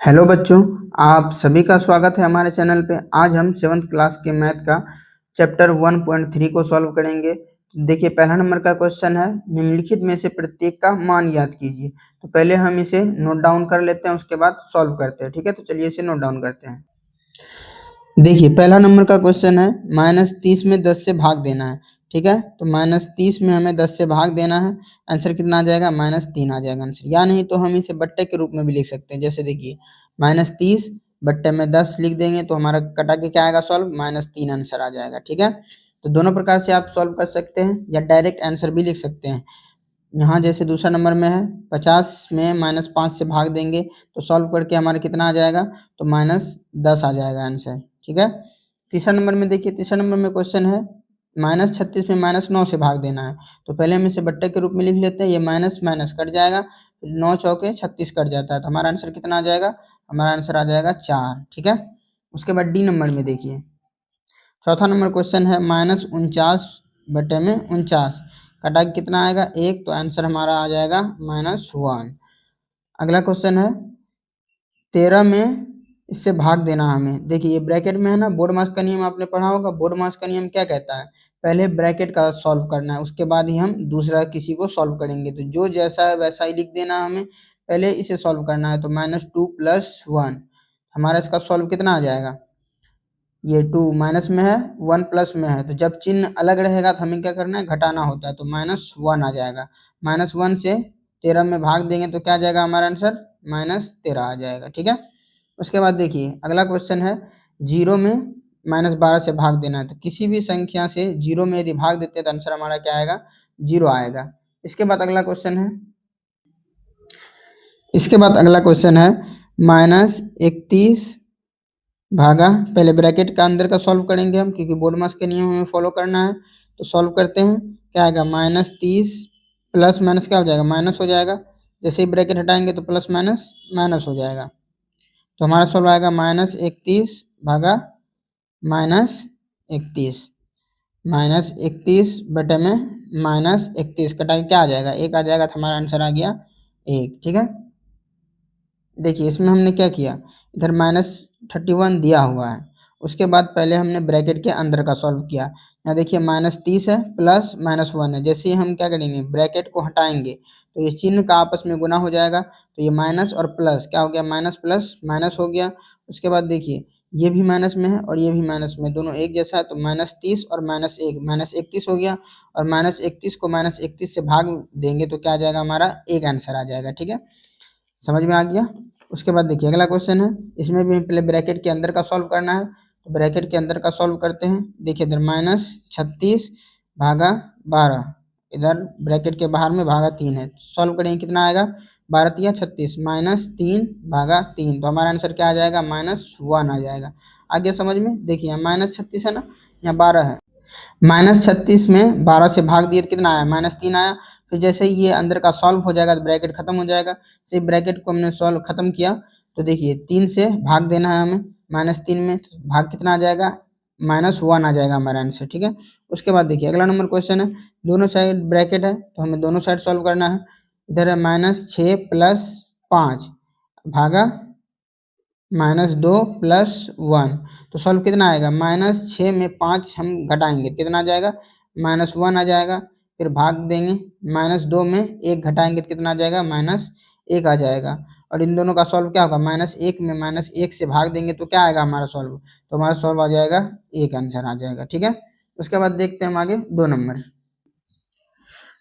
Hello बच्चों, आप सभी का स्वागत है हमारे चैनल पे। आज हम 7th क्लास के मैथ का चैप्टर 1.3 को सॉल्व करेंगे। देखिए, पहला नंबर का क्वेश्चन है, निम्नलिखित में से प्रत्येक का मान ज्ञात कीजिए। तो पहले हम इसे नोट डाउन कर लेते हैं, उसके बाद सॉल्व करते हैं। ठीक है, तो चलिए इसे नोट डाउन करते हैं। देखिए, पहला नंबर का क्वेश्चन है, -30 में 10 से भाग देना है। ठीक है, तो -30 में हमें 10 से भाग देना है। आंसर कितना आ जाएगा? -3 आ जाएगा आंसर। या नहीं तो हम इसे बट्टे के रूप में भी लिख सकते हैं। जैसे देखिए, -30 बट्टे में 10 लिख देंगे तो हमारा कटा के क्या आएगा सॉल्व? -3 आंसर आ जाएगा। ठीक है, तो दोनों प्रकार से आप सॉल्व कर सकते हैं या डायरेक्ट आंसर भी लिख सकते हैं। यहाँ जैसे दूसरा नंबर में है, 50 में -5 से भाग देंगे तो सॉल्व करके हमारा कितना आ जाएगा? तो -10 आ जाएगा आंसर। ठीक है, तीसरा नंबर में देखिए, तीसरा नंबर में क्वेश्चन है, -36 में -9 से भाग देना है। तो पहले हम इसे बट्टे के रूप में लिख लेते हैं। ये माइनस माइनस कट जाएगा, 9 चौके 36 कट जाता है, तो हमारा आंसर कितना आ जाएगा? हमारा आंसर आ जाएगा 4। ठीक है, उसके बाद डी नंबर में देखिए, चौथा नंबर क्वेश्चन है, -49 बटे में 49 कटा के कितना आएगा? 1, तो आंसर हमारा आ जाएगा -1। अगला क्वेश्चन है, 13 में इससे भाग देना है हमें। देखिए, ये ब्रैकेट में है ना, बोर्डमास का नियम आपने पढ़ा होगा। बोर्डमास का नियम क्या कहता है? पहले ब्रैकेट का सॉल्व करना है, उसके बाद ही हम दूसरा किसी को सॉल्व करेंगे। तो जो जैसा है वैसा ही लिख देना है हमें, पहले इसे सॉल्व करना है। तो -2 + 1 हमारा इसका सॉल्व कितना आ जाएगा? ये 2 माइनस में है, 1 प्लस में है, तो जब चिन्ह अलग रहेगा तो हमें क्या करना है? घटाना होता है। तो -1 आ जाएगा। -1 से 13 में भाग देंगे तो क्या आ जाएगा हमारा आंसर? -13 आ जाएगा। ठीक है, उसके बाद देखिए, अगला क्वेश्चन है, 0 में -12 से भाग देना है। तो किसी भी संख्या से 0 में यदि भाग देते हैं तो आंसर हमारा क्या आएगा? 0 आएगा। इसके बाद अगला क्वेश्चन है, -31 भागा, पहले ब्रैकेट का अंदर का सॉल्व करेंगे हम, क्योंकि बोर्ड मास के नियम हमें फॉलो करना है। तो सॉल्व करते हैं, क्या आएगा? -30 प्लस माइनस क्या हो जाएगा? माइनस हो जाएगा। जैसे ही ब्रैकेट हटाएंगे तो प्लस माइनस माइनस हो जाएगा। तो हमारा सॉल्व आएगा -31 भागा -31, -31 बटे में -31 कटा के क्या आ जाएगा? 1 आ जाएगा। तो हमारा आंसर आ गया 1। ठीक है, देखिए इसमें हमने क्या किया, इधर -31 दिया हुआ है, उसके बाद पहले हमने ब्रैकेट के अंदर का सॉल्व किया। यहाँ देखिए -30 है प्लस -1 है। जैसे ही हम क्या करेंगे, ब्रैकेट को हटाएंगे तो ये चिन्ह का आपस में गुना हो जाएगा। तो ये माइनस और प्लस क्या हो गया? माइनस प्लस माइनस हो गया। उसके बाद देखिए, ये भी माइनस में है और ये भी माइनस में, दोनों एक जैसा है। तो -30 और -1 -31 हो गया, और -31 को -31 से भाग देंगे तो क्या आ जाएगा? हमारा 1 आंसर आ जाएगा। ठीक है, समझ में आ गया। उसके बाद देखिए, अगला क्वेश्चन है, इसमें भी पहले ब्रैकेट के अंदर का सॉल्व करना है। तो ब्रैकेट के अंदर का सॉल्व करते हैं। देखिए, इधर -36 भागा 12, इधर ब्रैकेट के बाहर में भागा 3 है। सॉल्व करेंगे, कितना आएगा? 12 तिया 36, -3 भागा 3, तो हमारा आंसर क्या आ जाएगा? -1 आ जाएगा। आगे समझ में, देखिए यहाँ -36 है ना, यहाँ 12 है। -36 में 12 से भाग दिए तो कितना आया? -3 आया। फिर जैसे ही ये अंदर का सॉल्व हो जाएगा तो ब्रैकेट खत्म हो जाएगा। से ब्रैकेट को हमने सॉल्व खत्म किया तो देखिए, 3 से भाग देना है हमें -3 में, तो भाग कितना आ जाएगा? -1 आ जाएगा हमारा आंसर। ठीक है, उसके बाद देखिए, अगला नंबर क्वेश्चन है, दोनों साइड ब्रैकेट है तो हमें दोनों साइड सॉल्व करना है। इधर है -6 + 5 भागा -2 + 1, तो सॉल्व कितना आएगा? -6 में 5 हम घटाएंगे, कितना आ जाएगा? -1 आ जाएगा। फिर भाग देंगे, -2 में 1 घटाएंगे तो कितना आ जाएगा? -1 आ जाएगा। और इन दोनों का सॉल्व क्या होगा? -1 में -1 से भाग देंगे तो क्या आएगा हमारा सॉल्व? तो हमारा सॉल्व आ जाएगा 1 आंसर आ जाएगा। ठीक है, उसके बाद देखते हैं हम आगे 2 नंबर।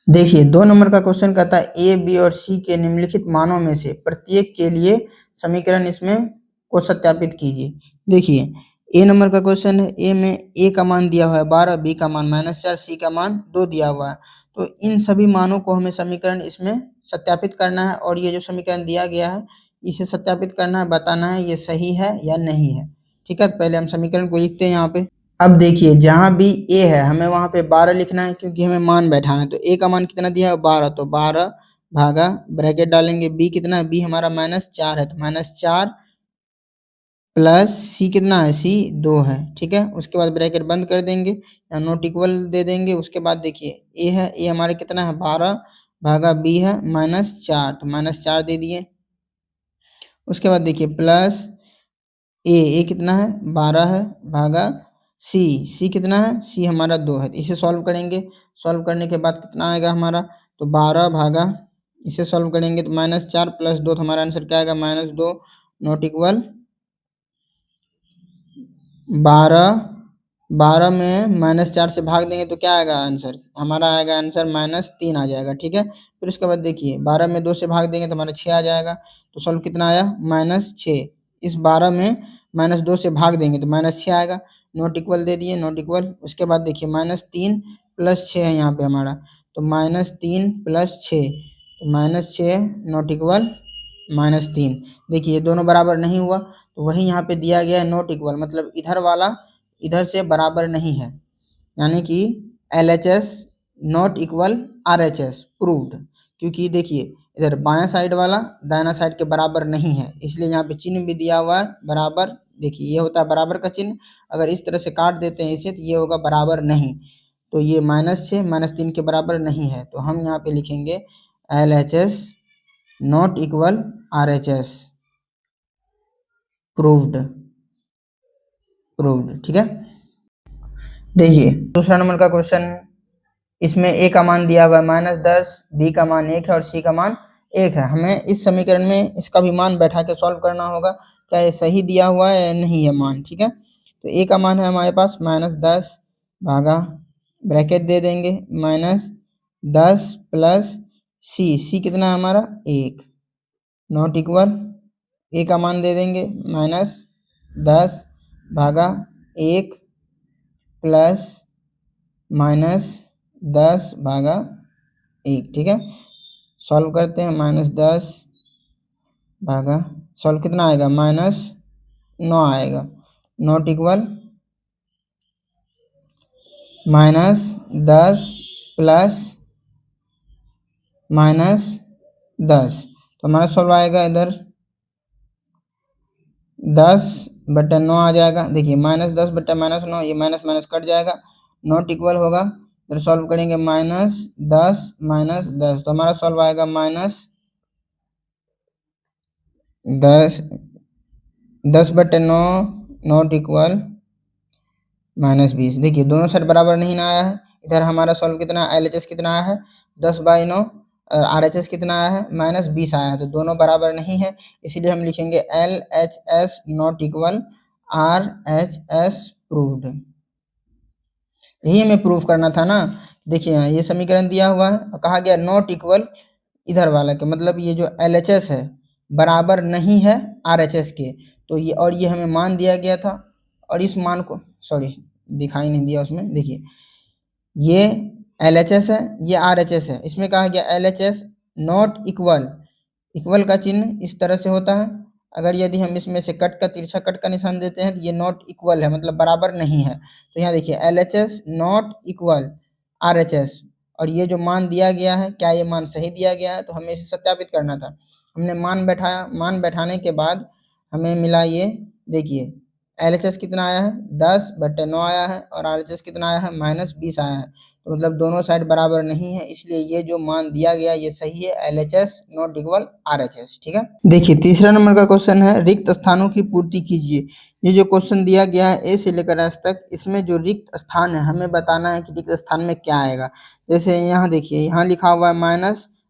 देखिए, 2 नंबर का क्वेश्चन कहता है, ए, बी और सी के निम्नलिखित मानों में से प्रत्येक के लिए समीकरण इसमें को सत्यापित कीजिए। देखिए, ए नंबर का क्वेश्चन है, ए में ए का मान दिया हुआ है 12, बी का मान -4, सी का मान 2 दिया हुआ है। तो इन सभी मानों को हमें समीकरण इसमें सत्यापित करना है, और ये जो समीकरण दिया गया है इसे सत्यापित करना है, बताना है ये सही है या नहीं है। ठीक है, तो पहले हम समीकरण को लिखते हैं यहाँ पे। अब देखिए, जहाँ भी ए है हमें वहाँ पे 12 लिखना है, क्योंकि हमें मान बैठाना है। तो ए का मान कितना दिया है? 12, तो 12 भागा ब्रैकेट डालेंगे, बी कितना है? बी हमारा -4 है, तो -4 प्लस सी कितना है? सी 2 है। ठीक है, उसके बाद ब्रैकेट बंद कर देंगे या नॉट इक्वल दे देंगे। उसके बाद देखिए, ए है, ए हमारे कितना है? 12 भागा बी है -4, तो -4 दे दिए। उसके बाद देखिए प्लस ए कितना है 12 है भागा सी कितना है सी हमारा 2 है। इसे सॉल्व करेंगे, सॉल्व करने के बाद कितना आएगा हमारा, तो 12 भागा, इसे सॉल्व करेंगे तो -4 + 2, तो हमारा आंसर क्या आएगा -2 नॉट इक्वल 12। 12 में -4 से भाग देंगे तो क्या आएगा आंसर, हमारा आएगा आंसर -3 आ जाएगा। ठीक है, फिर उसके बाद देखिए 12 में 2 से भाग देंगे तो हमारा 6 आ जाएगा। तो सॉल्व कितना आया -6, इस 12 में -2 से भाग देंगे तो -6 आएगा। नॉट इक्वल दे दिए, नॉट इक्वल। उसके बाद देखिए -3 + 6 है यहाँ पे हमारा, तो -3 + 6, तो -6 नॉट इक्वल -3। देखिए ये दोनों बराबर नहीं हुआ, तो वही यहाँ पे दिया गया है नॉट इक्वल, मतलब इधर वाला इधर से बराबर नहीं है, यानी कि LHS not equal RHS proved. क्योंकि देखिए इधर बायां साइड वाला दायां साइड के बराबर नहीं है, इसलिए यहाँ पे चिन्ह भी दिया हुआ है बराबर। देखिए ये होता है बराबर का चिन्ह, अगर इस तरह से काट देते हैं इसे तो ये होगा बराबर नहीं, तो ये -6 -3 के बराबर नहीं है, तो हम यहाँ पे लिखेंगे LHS not equal RHS proved, proved. ठीक है, देखिए दूसरा नंबर का क्वेश्चन, इसमें ए का मान दिया हुआ है -10, बी का मान 1 है और सी का मान 1 है। हमें इस समीकरण में इसका भी मान बैठा के सॉल्व करना होगा, क्या ये सही दिया हुआ है या नहीं है मान। ठीक है, तो ए का मान है हमारे पास -10 भागा, ब्रैकेट दे देंगे -10 + सी कितना है हमारा 1 नॉट इक्वल, ए का मान दे देंगे -10 भागा 1 प्लस -10 भागा 1। ठीक है, सॉल्व करते हैं -10 भागा, सॉल्व कितना आएगा -9 आएगा, नॉट इक्वल -10 प्लस -10, तो हमारा सॉल्व आएगा इधर 10/9 आ जाएगा। देखिए -10/-9, ये माइनस माइनस कट जाएगा, नॉट इक्वल होगा, इधर सॉल्व करेंगे -10 -10, तो हमारा सॉल्व आएगा -10/9 नॉट इक्वल -20। देखिए दोनों साइड बराबर नहीं ना आया है, इधर हमारा सॉल्व कितना LHS कितना आया है 10/9 और RHS कितना आया है -20 आया है, तो दोनों बराबर नहीं है, इसीलिए हम लिखेंगे LHS not equal RHS proved. यही हमें प्रूव करना था ना। देखिए यहाँ ये समीकरण दिया हुआ है और कहा गया नॉट इक्वल इधर वाला के, मतलब ये जो LHS है बराबर नहीं है RHS के, तो ये और ये हमें मान दिया गया था, और इस मान को सॉरी दिखाई नहीं दिया उसमें। देखिए ये LHS है, ये RHS है, इसमें कहा गया LHS नॉट इक्वल, इक्वल का चिन्ह इस तरह से होता है, अगर यदि हम इसमें से कट का तिरछा कट का निशान देते हैं तो ये नॉट इक्वल है, मतलब बराबर नहीं है। तो यहाँ देखिए LHS नॉट इक्वल RHS, और ये जो मान दिया गया है क्या ये मान सही दिया गया है, तो हमें इसे सत्यापित करना था। हमने मान बैठाया, मान बैठाने के बाद हमें मिला ये, देखिए LHS कितना आया है 10/9 आया है और RHS कितना आया है -20 आया है, तो मतलब दोनों साइड बराबर नहीं है, इसलिए ये जो मान दिया गया ये सही है, LHS नॉट इक्वल RHS। ठीक है, देखिए तीसरा नंबर का क्वेश्चन है रिक्त स्थानों की पूर्ति कीजिए। ये जो क्वेश्चन दिया गया है ए से लेकर एस तक, इसमें जो रिक्त स्थान है हमें बताना है कि रिक्त स्थान में क्या आएगा। जैसे यहाँ देखिए यहाँ लिखा हुआ है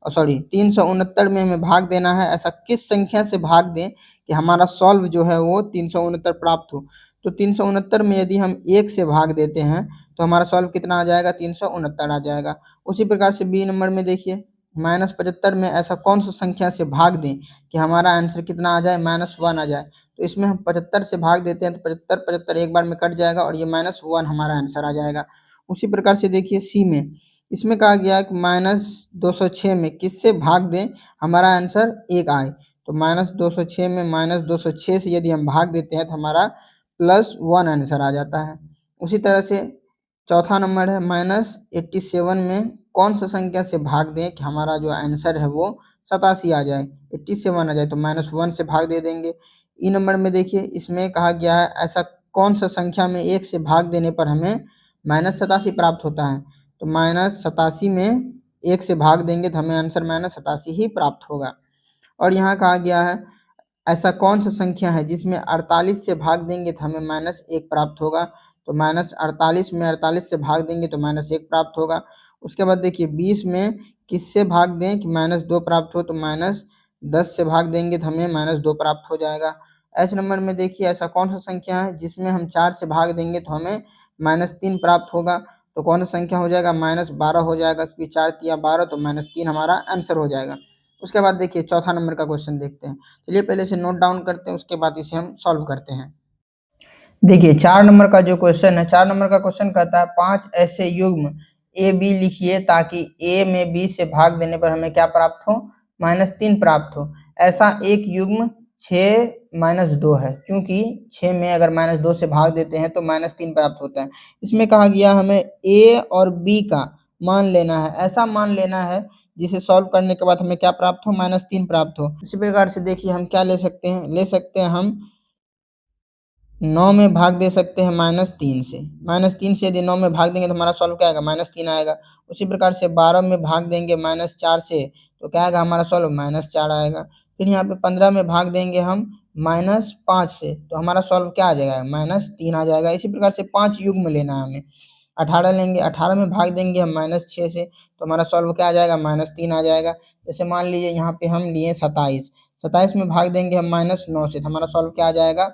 369 में हमें भाग देना है, ऐसा किस संख्या से भाग दें कि हमारा सॉल्व जो है वो 369 प्राप्त हो। तो 369 में यदि हम 1 से भाग देते हैं तो हमारा सॉल्व कितना आ जाएगा 369 आ जाएगा। उसी प्रकार से बी नंबर में देखिए -75 में ऐसा कौन सा संख्या से भाग दें कि हमारा आंसर कितना आ जाए -1 आ जाए। तो इसमें हम 75 से भाग देते हैं तो 75 एक बार में कट जाएगा और ये -1 हमारा आंसर आ जाएगा। उसी प्रकार से देखिए सी में, इसमें कहा गया कि -206 में किससे भाग दें हमारा आंसर 1 आए। तो -206 में -206 से यदि हम भाग देते हैं तो हमारा +1 आंसर आ जाता है। उसी तरह से चौथा नंबर है -87 में कौन सा संख्या से भाग दें कि हमारा जो आंसर है वो 87 आ जाए, 87 आ जाए, तो -1 से भाग दे देंगे। ई नंबर में देखिए इसमें कहा गया है ऐसा कौन सा संख्या में 1 से भाग देने पर हमें -87 प्राप्त होता है। तो -87 में 1 से भाग देंगे तो हमें आंसर -87 ही प्राप्त होगा। और यहाँ कहा गया है ऐसा कौन सा संख्या है जिसमें 48 से भाग देंगे तो हमें -1 प्राप्त होगा। तो -48 में 48 से भाग देंगे तो -1 प्राप्त होगा। उसके बाद देखिए 20 में किससे भाग दें कि -2 प्राप्त हो, तो -10 से भाग देंगे तो हमें -2 प्राप्त हो जाएगा। ऐसे नंबर में देखिए ऐसा कौन सा संख्या है जिसमें हम 4 से भाग देंगे तो हमें -3 प्राप्त होगा। तो कौन सा संख्या हो जाएगा, -12 हो जाएगा, क्योंकि 4 तिया 12, तो -3 हमारा आंसर हो जाएगा। उसके बाद देखिए चौथा नंबर का क्वेश्चन देखते हैं। चलिए पहले इसे नोट डाउन करते हैं, उसके बाद इसे हम सॉल्व करते हैं। देखिए 4 नंबर का जो क्वेश्चन है, 4 नंबर का क्वेश्चन कहता है 5 ऐसे युग्म ए बी लिखिए ताकि ए में बी से भाग देने पर हमें क्या प्राप्त हो, -3 प्राप्त हो। ऐसा एक युग्म 6 -2 है, क्योंकि 6 में अगर -2 से भाग देते हैं तो -3 प्राप्त होता है। इसमें कहा गया हमें ए और बी का मान लेना है, ऐसा मान लेना है जिसे सॉल्व करने के बाद हमें क्या प्राप्त हो, -3 प्राप्त हो। इसी प्रकार से देखिए हम क्या ले सकते हैं, ले सकते हैं हम 9 में भाग दे सकते हैं -3 से। -3 से यदि 9 में भाग देंगे तो हमारा सॉल्व क्या आएगा, -3 आएगा। उसी प्रकार से 12 में भाग देंगे -4 से तो क्या आएगा हमारा सॉल्व, -4 आएगा। फिर यहाँ पे 15 में भाग देंगे हम -5 से तो हमारा सॉल्व क्या आ जाएगा, -3 आ जाएगा। इसी प्रकार से 5 युग्म लेना है हमें। 18 लेंगे, 18 में भाग देंगे हम -6 से तो हमारा सॉल्व क्या आ जाएगा, -3 आ जाएगा। जैसे मान लीजिए यहाँ पे हम लिए 27, 27 में भाग देंगे हम -9 से तो हमारा सॉल्व क्या आ जाएगा,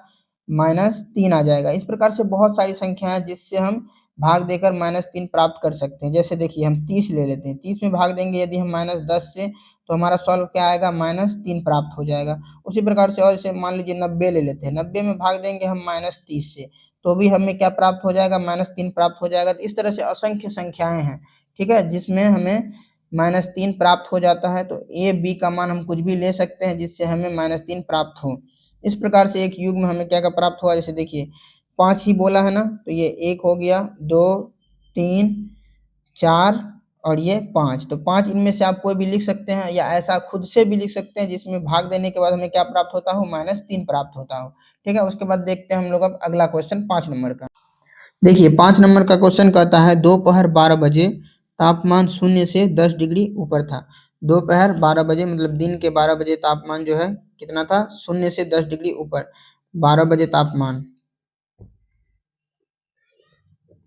-3 आ जाएगा। इस प्रकार से बहुत सारी संख्या है जिससे हम भाग देकर -3 प्राप्त कर सकते हैं। जैसे देखिए हम 30 ले लेते हैं, 30 में भाग देंगे यदि हम -10 से तो हमारा सॉल्व क्या आएगा, -3 प्राप्त हो जाएगा। उसी प्रकार से और जैसे मान लीजिए 90 ले लेते हैं, 90 में भाग देंगे हम -30 से तो भी हमें क्या प्राप्त हो जाएगा, -3 प्राप्त हो जाएगा। तो इस तरह से असंख्य संख्याएं हैं, ठीक है, जिसमें हमें -3 प्राप्त हो जाता है। तो ए बी का मान हम कुछ भी ले सकते हैं जिससे हमें -3 प्राप्त हो। इस प्रकार से एक युग्म हमें क्या प्राप्त हुआ, जैसे देखिए 5 ही बोला है ना, तो ये 1 हो गया, 2 3 4 और ये 5। तो 5 इनमें से आप कोई भी लिख सकते हैं या ऐसा खुद से भी लिख सकते हैं जिसमें भाग देने के बाद हमें क्या प्राप्त होता हो, -3 प्राप्त होता हो। ठीक है, उसके बाद देखते हैं हम लोग अब अगला क्वेश्चन 5 नंबर का। देखिए 5 नंबर का क्वेश्चन कहता है दोपहर 12 बजे तापमान 0 से 10 डिग्री ऊपर था। दोपहर 12 बजे मतलब दिन के 12 बजे तापमान जो है कितना था, 0 से 10 डिग्री ऊपर। 12 बजे तापमान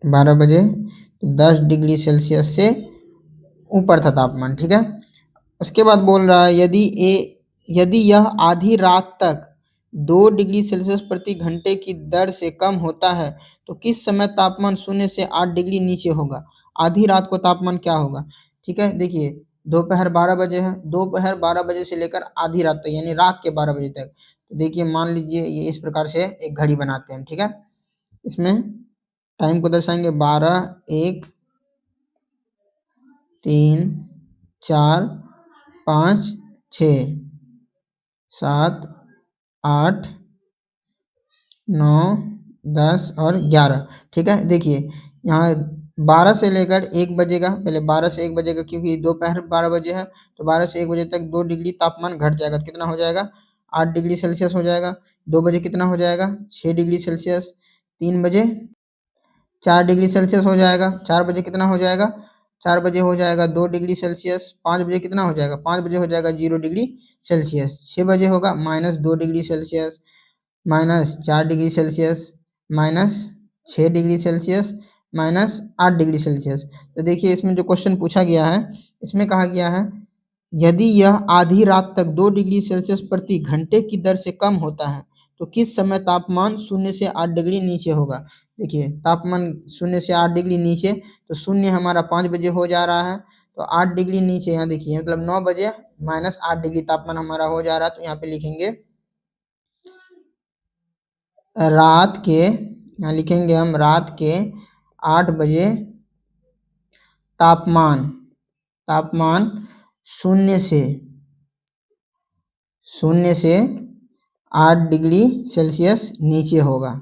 12 बजे 10 डिग्री सेल्सियस से ऊपर था तापमान, ठीक है। उसके बाद बोल रहा है यदि यह आधी रात तक 2 डिग्री सेल्सियस प्रति घंटे की दर से कम होता है तो किस समय तापमान 0 से 8 डिग्री नीचे होगा। आधी रात को तापमान क्या होगा, ठीक है। देखिए दोपहर 12 बजे है, दोपहर 12 बजे से लेकर आधी रात तक यानी रात के 12 बजे तक। तो देखिए मान लीजिए ये इस प्रकार से एक घड़ी बनाते हैं, ठीक है। इसमें टाइम को दर्शाएंगे 12 1 3 4 5 6 7 8 9 10 और 11, ठीक है। देखिए यहाँ 12 से लेकर 1 बजे का, पहले 12 से 1 बजे का, क्योंकि दोपहर 12 बजे है तो 12 से 1 बजे तक 2 डिग्री तापमान घट जाएगा। तो कितना हो जाएगा, 8 डिग्री सेल्सियस हो जाएगा। 2 बजे कितना हो जाएगा, 6 डिग्री सेल्सियस। 3 बजे 4 डिग्री सेल्सियस हो जाएगा। 4 बजे कितना हो जाएगा, 4 बजे हो जाएगा 2 डिग्री सेल्सियस। 5 बजे कितना हो जाएगा, 5 बजे हो जाएगा 0 डिग्री सेल्सियस। 6 बजे होगा -2 degree Celsius, -4 degree Celsius, -6 degree Celsius, -8 degree Celsius. तो देखिए इसमें जो क्वेश्चन पूछा गया है, इसमें कहा गया है यदि यह आधी रात तक 2 डिग्री सेल्सियस प्रति घंटे की दर से कम होता है तो किस समय तापमान 0 से 8 डिग्री नीचे होगा। देखिए तापमान 0 से 8 डिग्री नीचे, तो 0 हमारा 5 बजे हो जा रहा है, तो 8 डिग्री नीचे यहाँ देखिए मतलब 9 बजे -8 डिग्री तापमान हमारा हो जा रहा है। तो यहाँ पे लिखेंगे रात के, यहाँ लिखेंगे हम रात के 8 बजे तापमान 0 से 8 डिग्री सेल्सियस नीचे होगा,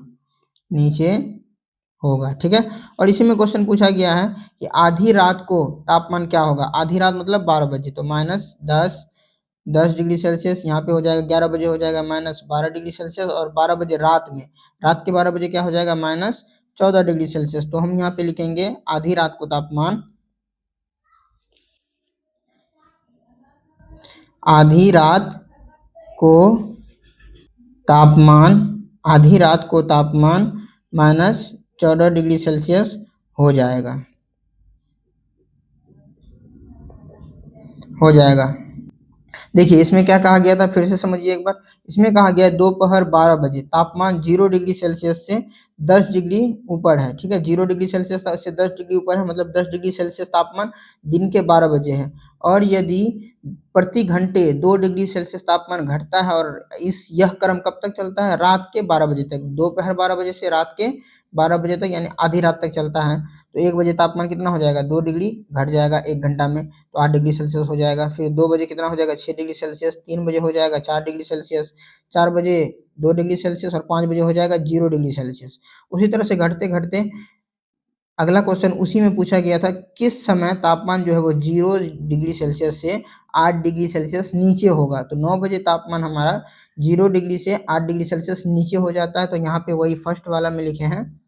ठीक है। और इसी में क्वेश्चन पूछा गया है कि आधी रात को तापमान क्या होगा। आधी रात मतलब 12 बजे, तो -10 डिग्री सेल्सियस। यहाँ पे हो जाएगा 11 बजे हो जाएगा -12 डिग्री सेल्सियस, और 12 बजे रात में, रात के 12 बजे क्या हो जाएगा, -14 डिग्री सेल्सियस। तो हम यहाँ पे लिखेंगे आधी रात को तापमान, आधी रात को तापमान, आधी रात को तापमान -14 डिग्री सेल्सियस हो जाएगा, देखिए इसमें क्या कहा गया था, फिर से समझिए एक बार। इसमें कहा गया है दोपहर 12 बजे तापमान 0 डिग्री सेल्सियस से 10 डिग्री ऊपर है, ठीक है। 0 डिग्री सेल्सियस से 10 डिग्री ऊपर है, मतलब 10 डिग्री सेल्सियस तापमान दिन के 12 बजे है। और यदि प्रति घंटे 2 डिग्री सेल्सियस तापमान घटता है, और यह क्रम कब तक चलता है, रात के 12 बजे तक, दोपहर 12 बजे से रात के 12 बजे तक, यानी आधी रात तक चलता है। तो 1 बजे तापमान कितना हो जाएगा, 2 डिग्री घट जाएगा 1 घंटा में, तो 8 डिग्री सेल्सियस हो जाएगा। फिर 2 बजे कितना हो जाएगा, 6 डिग्री सेल्सियस, 3 बजे हो जाएगा 4 डिग्री सेल्सियस, 4 बजे 2 डिग्री सेल्सियस, और 5 बजे हो जाएगा 0 डिग्री सेल्सियस। उसी तरह से घटते घटते अगला क्वेश्चन उसी में पूछा गया था, किस समय तापमान जो है वो 0 डिग्री सेल्सियस से 8 डिग्री सेल्सियस नीचे होगा। तो 9 बजे तापमान हमारा 0 डिग्री से 8 डिग्री सेल्सियस नीचे हो जाता है। तो यहाँ पे वही फर्स्ट वाला में लिखे हैं,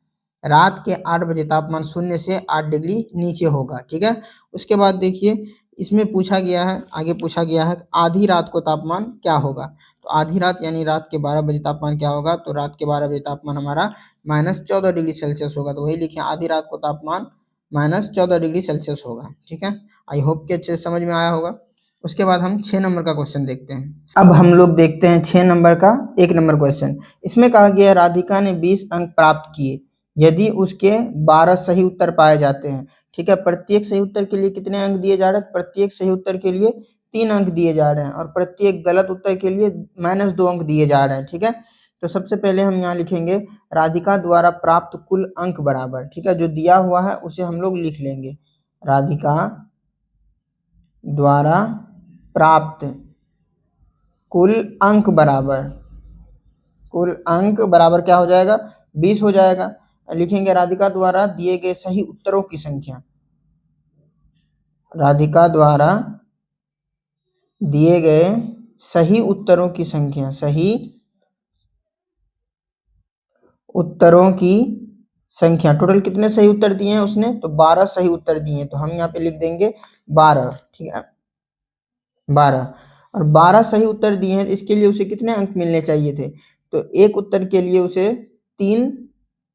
रात के 8 बजे तापमान 0 से 8 डिग्री नीचे होगा, ठीक है। उसके बाद देखिए इसमें पूछा गया है, आगे पूछा गया है आधी रात को तापमान क्या होगा। तो आधी रात यानी रात के 12 बजे तापमान क्या होगा, तो रात के 12 बजे तापमान हमारा -14 डिग्री सेल्सियस होगा। तो वही लिखे आधी रात को तापमान -14 डिग्री सेल्सियस होगा, ठीक है। आई होप कि अच्छे से समझ में आया होगा। उसके बाद हम 6 नंबर का क्वेश्चन देखते हैं। अब हम लोग देखते हैं 6 नंबर का 1 नंबर क्वेश्चन। इसमें कहा गया राधिका ने 20 अंक प्राप्त किए यदि उसके 12 सही उत्तर पाए जाते हैं, ठीक है। प्रत्येक सही उत्तर के लिए कितने अंक दिए जा रहे हैं, प्रत्येक सही उत्तर के लिए 3 अंक दिए जा रहे हैं, और प्रत्येक गलत उत्तर के लिए -2 अंक दिए जा रहे हैं, ठीक है। तो सबसे पहले हम यहाँ लिखेंगे राधिका द्वारा प्राप्त कुल अंक बराबर, ठीक है। जो दिया हुआ है उसे हम लोग लिख लेंगे, राधिका द्वारा प्राप्त कुल अंक बराबर क्या हो जाएगा, 20 हो जाएगा। लिखेंगे राधिका द्वारा दिए गए सही उत्तरों की संख्या, राधिका द्वारा दिए गए सही उत्तरों की संख्या, सही उत्तरों की संख्या। टोटल कितने सही उत्तर दिए हैं उसने, तो 12 सही उत्तर दिए हैं। तो हम यहाँ पे लिख देंगे 12, ठीक है, 12। और 12 सही उत्तर दिए हैं, इसके लिए उसे कितने अंक मिलने चाहिए थे, तो एक उत्तर के लिए उसे 3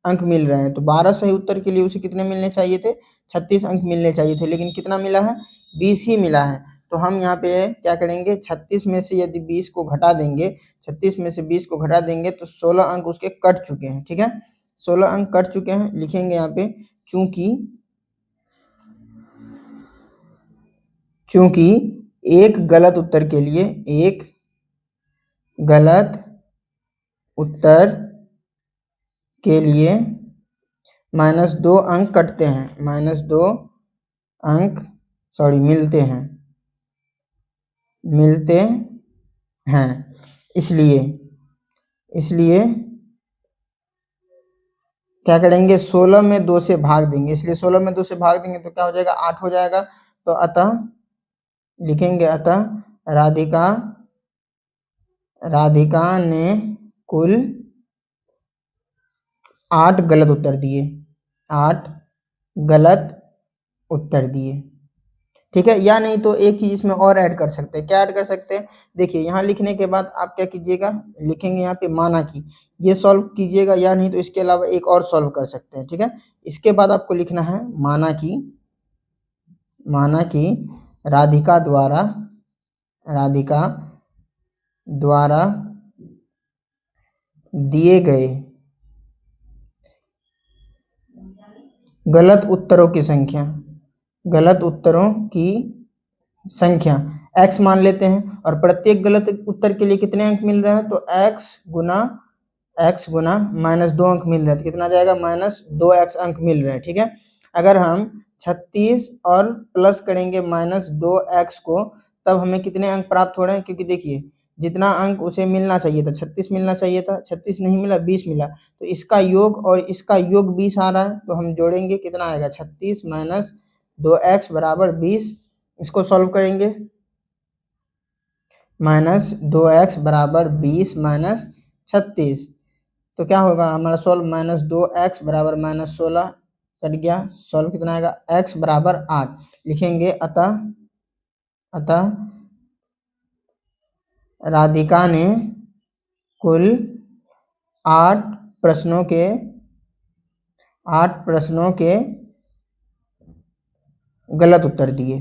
अंक मिल रहे हैं। तो 12 सही उत्तर के लिए उसे कितने मिलने चाहिए थे, 36 अंक मिलने चाहिए थे, लेकिन कितना मिला है, 20 ही मिला है। तो हम यहाँ पे क्या करेंगे, 36 में से यदि 20 को घटा देंगे, 36 में से 20 को घटा देंगे तो 16 अंक उसके कट चुके हैं, ठीक है, 16 अंक कट चुके हैं। लिखेंगे यहाँ पे चूंकि एक गलत उत्तर के लिए, एक गलत उत्तर के लिए -2 अंक कटते हैं, -2 अंक मिलते हैं, इसलिए क्या करेंगे, 16 में 2 से भाग देंगे, इसलिए 16 में 2 से भाग देंगे तो क्या हो जाएगा, 8 हो जाएगा। तो अतः लिखेंगे, अतः राधिका ने कुल 8 गलत उत्तर दिए, 8 गलत उत्तर दिए, ठीक है। या नहीं तो एक चीज इसमें और ऐड कर सकते हैं, क्या ऐड कर सकते हैं, देखिए यहाँ लिखने के बाद आप क्या कीजिएगा, लिखेंगे यहाँ पे माना कि, ये सॉल्व कीजिएगा, या नहीं तो इसके अलावा एक और सॉल्व कर सकते हैं, ठीक है। इसके बाद आपको लिखना है माना कि राधिका द्वारा दिए गए गलत उत्तरों की संख्या x मान लेते हैं, और प्रत्येक गलत उत्तर के लिए कितने अंक मिल रहे हैं, तो x गुना -2 अंक मिल रहे हैं। तो कितना जाएगा, -2x अंक मिल रहे हैं, ठीक है। अगर हम 36 और प्लस करेंगे -2x को, तब हमें कितने अंक प्राप्त हो रहे हैं, क्योंकि देखिए जितना अंक उसे मिलना चाहिए था, 36 मिलना चाहिए था, 36 नहीं मिला, 20 मिला, तो इसका योग और इसका योग 20 आ रहा है। तो हम जोड़ेंगे, कितना आएगा, 36 -2x बराबर 20। इसको सॉल्व करेंगे, -2x बराबर 20 -36, तो क्या होगा हमारा सॉल्व, -2x बराबर -16 कट गया, सॉल्व कितना आएगा, x बराबर 8। लिखेंगे अतः राधिका ने कुल 8 प्रश्नों के गलत उत्तर दिए।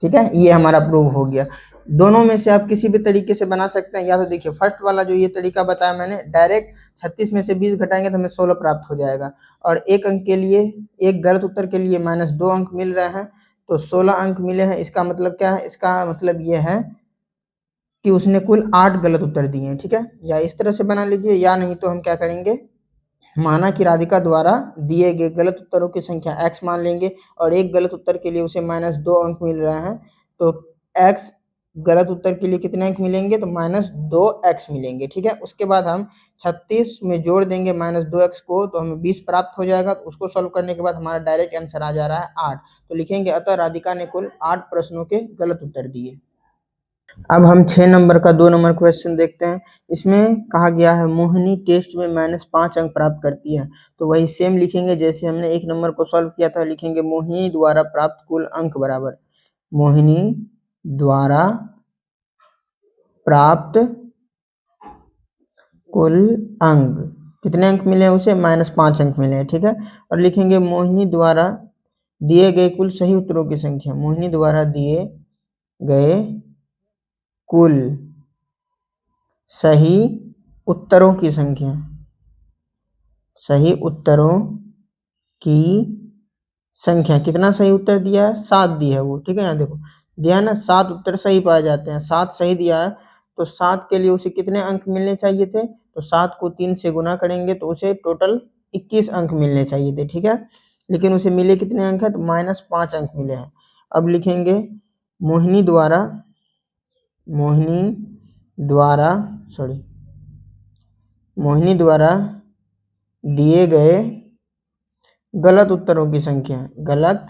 ठीक है, ये हमारा प्रूव हो गया। दोनों में से आप किसी भी तरीके से बना सकते हैं। या तो देखिए फर्स्ट वाला जो ये तरीका बताया मैंने, डायरेक्ट 36 में से 20 घटाएंगे तो हमें 16 प्राप्त हो जाएगा, और एक अंक के लिए, एक गलत उत्तर के लिए -2 अंक मिल रहे हैं, तो 16 अंक मिले हैं। इसका मतलब क्या है? इसका मतलब ये है कि उसने कुल 8 गलत उत्तर दिए हैं। ठीक है, या इस तरह से बना लीजिए, या नहीं तो हम क्या करेंगे, माना कि राधिका द्वारा दिए गए गलत उत्तरों की संख्या x मान लेंगे, और एक गलत उत्तर के लिए उसे -2 अंक मिल रहे हैं, तो x गलत उत्तर के लिए कितने अंक मिलेंगे? तो -2x मिलेंगे। ठीक है, उसके बाद हम 36 में जोड़ देंगे -2x को, तो हमें 20 प्राप्त हो जाएगा। तो उसको सॉल्व करने के बाद हमारा डायरेक्ट आंसर आ जा रहा है 8। तो लिखेंगे अतः राधिका ने कुल 8 प्रश्नों के गलत उत्तर दिए। अब हम 6 नंबर का 2 नंबर क्वेश्चन देखते हैं। इसमें कहा गया है मोहिनी टेस्ट में -5 अंक प्राप्त करती है। तो वही सेम लिखेंगे जैसे हमने 1 नंबर को सॉल्व किया था। लिखेंगे मोहिनी द्वारा प्राप्त कुल अंक बराबर मोहिनी द्वारा प्राप्त कुल अंक, कितने अंक मिले हैं उसे? -5 अंक मिले हैं। ठीक है, और लिखेंगे मोहिनी द्वारा दिए गए कुल सही उत्तरों की संख्या। मोहिनी द्वारा दिए गए कुल सही उत्तरों की संख्या, सही उत्तरों की संख्या। कितना सही उत्तर दिया है? 7 दिया है वो। ठीक है, यहाँ देखो दिया है ना, 7 उत्तर सही पाए जाते हैं। 7 सही दिया है, तो 7 के लिए उसे कितने अंक मिलने चाहिए थे? तो 7 को 3 से गुना करेंगे तो उसे टोटल 21 अंक मिलने चाहिए थे। ठीक है, लेकिन उसे मिले कितने अंक है? तो -5 अंक मिले हैं। अब लिखेंगे मोहिनी द्वारा दिए गए गलत उत्तरों की संख्या, गलत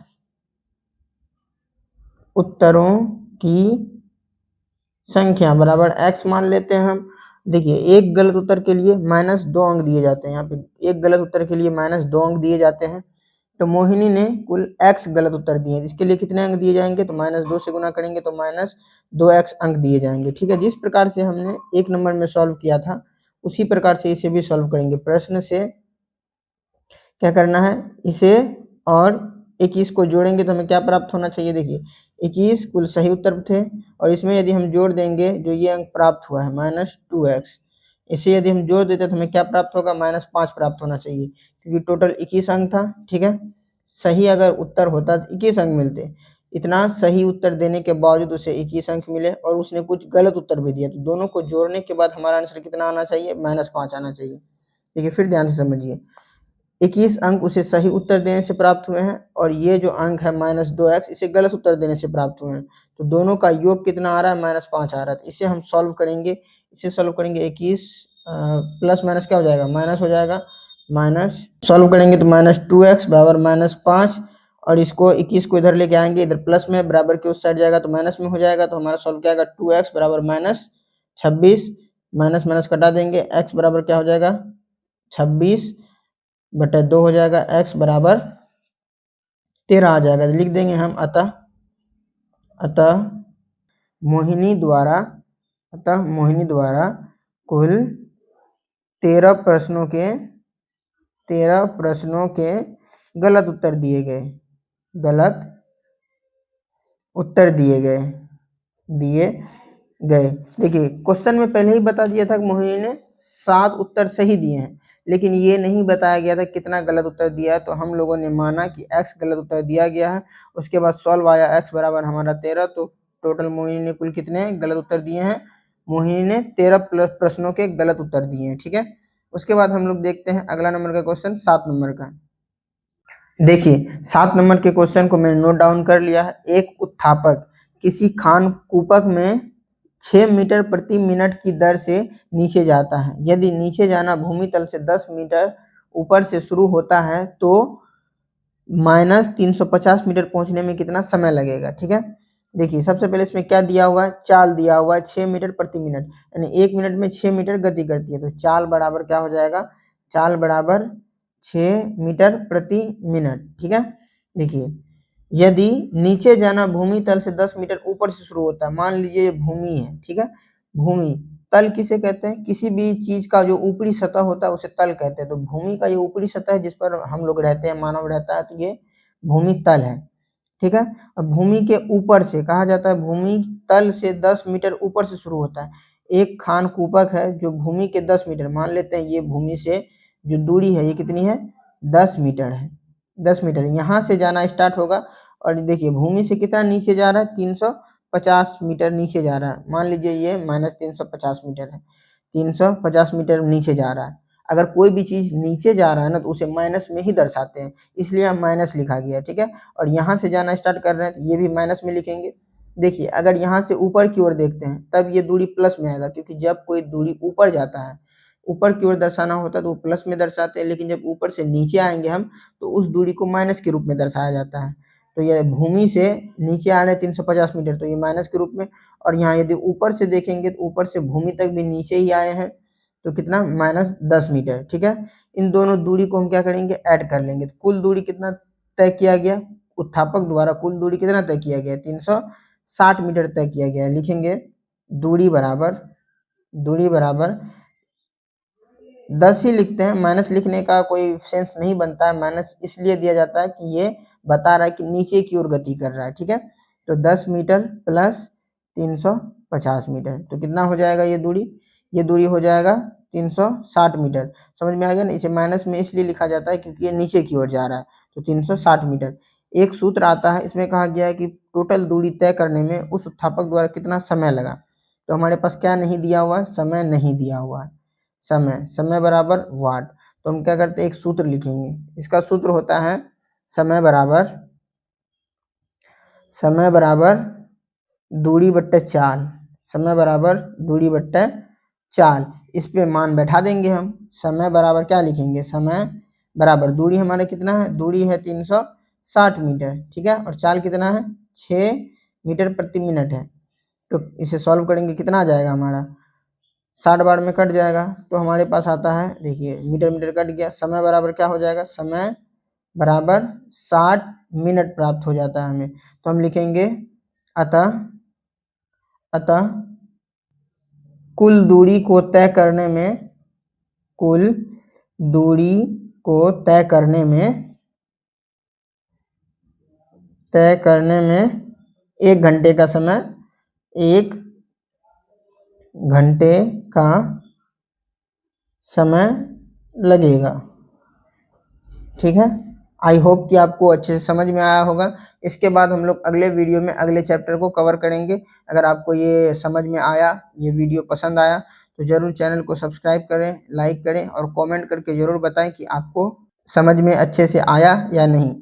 उत्तरों की संख्या बराबर x मान लेते हैं हम। देखिए एक गलत उत्तर के लिए -2 अंक दिए जाते हैं। यहाँ पे एक गलत उत्तर के लिए -2 अंक दिए जाते हैं, तो मोहिनी ने कुल x गलत उत्तर दिए हैं। इसके लिए कितने अंक दिए जाएंगे? तो -2 से गुना करेंगे तो -2x अंक दिए जाएंगे। ठीक है, जिस प्रकार से हमने 1 नंबर में सॉल्व किया था उसी प्रकार से इसे भी सॉल्व करेंगे। प्रश्न से क्या करना है, इसे और 21 को जोड़ेंगे तो हमें क्या प्राप्त होना चाहिए? देखिए 21 कुल सही उत्तर थे, और इसमें यदि हम जोड़ देंगे जो ये अंक प्राप्त हुआ है -2x, इसे यदि हम जोड़ देते तो हमें क्या प्राप्त होगा? -5 प्राप्त होना चाहिए, क्योंकि टोटल 21 अंक था। ठीक है, सही अगर उत्तर होता तो 21 अंक मिलते। इतना सही उत्तर देने के बावजूद उसे 21 अंक मिले, और उसने कुछ गलत उत्तर भी दिया। तो दोनों को जोड़ने के बाद हमारा आंसर कितना आना चाहिए? -5 आना चाहिए। देखिए फिर ध्यान से समझिए, 21 अंक उसे सही उत्तर देने से प्राप्त हुए हैं, और ये जो अंक है -2x इसे गलत उत्तर देने से प्राप्त हुए हैं। तो दोनों का योग कितना आ रहा है? -5 आ रहा है। इसे हम सॉल्व करेंगे। इसे सॉल्व करेंगे 21 प्लस माइनस क्या हो जाएगा? माइनस हो जाएगा। माइनस सॉल्व करेंगे तो -2x बराबर -5, और इसको 21 को इधर लेके आएंगे, इधर प्लस में, बराबर के उस साइड जाएगा तो माइनस में हो जाएगा। तो हमारा सॉल्व क्या आएगा? 2x बराबर -26, माइनस माइनस कटा देंगे, x बराबर क्या हो जाएगा? 26/2 हो जाएगा, x बराबर 13 आ जाएगा। लिख देंगे हम अतः मोहिनी द्वारा कुल 13 प्रश्नों के गलत उत्तर दिए गए। देखिए क्वेश्चन में पहले ही बता दिया था कि मोहिनी ने 7 उत्तर सही दिए हैं, लेकिन ये नहीं बताया गया था कितना गलत उत्तर दिया है। तो हम लोगों ने माना कि x गलत उत्तर दिया गया है। उसके बाद सॉल्व आया, x बराबर हमारा 13, तो टोटल मोहिनी ने कुल कितने गलत उत्तर दिए हैं? मोहिनी ने 13 प्रश्नों के गलत उत्तर दिए हैं। ठीक है, उसके बाद हम लोग देखते हैं अगला नंबर का क्वेश्चन, 7 नंबर का। देखिए 7 नंबर के क्वेश्चन को मैंने नोट डाउन कर लिया है। एक उत्थापक किसी खान कूपक में 6 मीटर प्रति मिनट की दर से नीचे जाता है। यदि नीचे जाना भूमि तल से 10 मीटर ऊपर से शुरू होता है तो -350 मीटर पहुंचने में कितना समय लगेगा? ठीक है, देखिए सबसे पहले इसमें क्या दिया हुआ है? चाल दिया हुआ है 6 मीटर प्रति मिनट, यानी 1 मिनट में 6 मीटर गति करती है। तो चाल बराबर क्या हो जाएगा? चाल बराबर 6 मीटर प्रति मिनट। ठीक है, देखिए यदि नीचे जाना भूमि तल से 10 मीटर ऊपर से शुरू होता है, मान लीजिए ये भूमि है, ठीक है, भूमि तल किसे कहते हैं, किसी भी चीज का जो ऊपरी सतह होता है उसे तल कहते हैं। तो भूमि का ये ऊपरी सतह है जिस पर हम लोग रहते हैं, मानव रहता है, तो ये भूमि तल है, ठीक है। अब भूमि के ऊपर से कहा जाता है, भूमि तल से 10 मीटर ऊपर से शुरू होता है। एक खान कूपक है जो भूमि के 10 मीटर, मान लेते हैं ये भूमि से जो दूरी है ये कितनी है, 10 मीटर है, 10 मीटर यहाँ से जाना स्टार्ट होगा। और देखिए भूमि से कितना नीचे जा रहा है, 350 मीटर नीचे जा रहा है, मान लीजिए ये -350 मीटर है, 350 मीटर नीचे जा रहा है। अगर कोई भी चीज नीचे जा रहा है ना तो उसे माइनस में ही दर्शाते हैं, इसलिए यहाँ माइनस लिखा गया है, ठीक है। और यहाँ से जाना स्टार्ट कर रहे हैं तो ये भी माइनस में लिखेंगे। देखिए अगर यहाँ से ऊपर की ओर देखते हैं तब ये दूरी प्लस में आएगा, क्योंकि जब कोई दूरी ऊपर जाता है, ऊपर की ओर दर्शाना होता है तो वो प्लस में दर्शाते हैं, लेकिन जब ऊपर से नीचे आएंगे हम तो उस दूरी को माइनस के रूप में दर्शाया जाता है। तो ये भूमि से नीचे आ रहे हैं 350 मीटर, तो ये माइनस के रूप में। और यहाँ यदि ऊपर से देखेंगे तो ऊपर से भूमि तक भी नीचे ही आए हैं, तो कितना, -10 मीटर, ठीक है। इन दोनों दूरी को हम क्या करेंगे, ऐड कर लेंगे, तो कुल दूरी कितना तय किया गया, उत्थापक द्वारा कुल दूरी कितना तय किया गया, 360 मीटर तय किया गया है। लिखेंगे दूरी बराबर 10 ही लिखते हैं, माइनस लिखने का कोई सेंस नहीं बनता है, माइनस इसलिए दिया जाता है कि ये बता रहा है कि नीचे की ओर गति कर रहा है, ठीक है। तो 10 मीटर प्लस 350 मीटर, तो कितना हो जाएगा ये दूरी हो जाएगा 360 मीटर। समझ में आ गया ना, इसे माइनस में इसलिए लिखा जाता है क्योंकि ये नीचे की ओर जा रहा है, तो 360 मीटर। एक सूत्र आता है, इसमें कहा गया है कि टोटल दूरी तय करने में उस उत्थापक द्वारा कितना समय लगा। तो हमारे पास क्या नहीं दिया हुआ है, समय नहीं दिया हुआ है, समय बराबर वाट। तो हम क्या करते हैं, एक सूत्र लिखेंगे, इसका सूत्र होता है समय बराबर दूरी बट्टे चाल, समय बराबर दूरी बट्टे चाल। इस पे मान बैठा देंगे हम, समय बराबर क्या लिखेंगे, समय बराबर दूरी हमारे कितना है, दूरी है 360 मीटर, ठीक है, और चाल कितना है, 6 मीटर प्रति मिनट है। तो इसे सॉल्व करेंगे, कितना आ जाएगा हमारा, 60 बार में कट जाएगा, तो हमारे पास आता है, देखिए मीटर कट गया, समय बराबर क्या हो जाएगा, समय बराबर 60 मिनट प्राप्त हो जाता है हमें। तो हम लिखेंगे अतः कुल दूरी को तय करने में 1 घंटे का समय लगेगा, ठीक है। आई होप कि आपको अच्छे से समझ में आया होगा। इसके बाद हम लोग अगले वीडियो में अगले चैप्टर को कवर करेंगे। अगर आपको ये समझ में आया, ये वीडियो पसंद आया, तो ज़रूर चैनल को सब्सक्राइब करें, लाइक करें और कमेंट करके ज़रूर बताएं कि आपको समझ में अच्छे से आया या नहीं।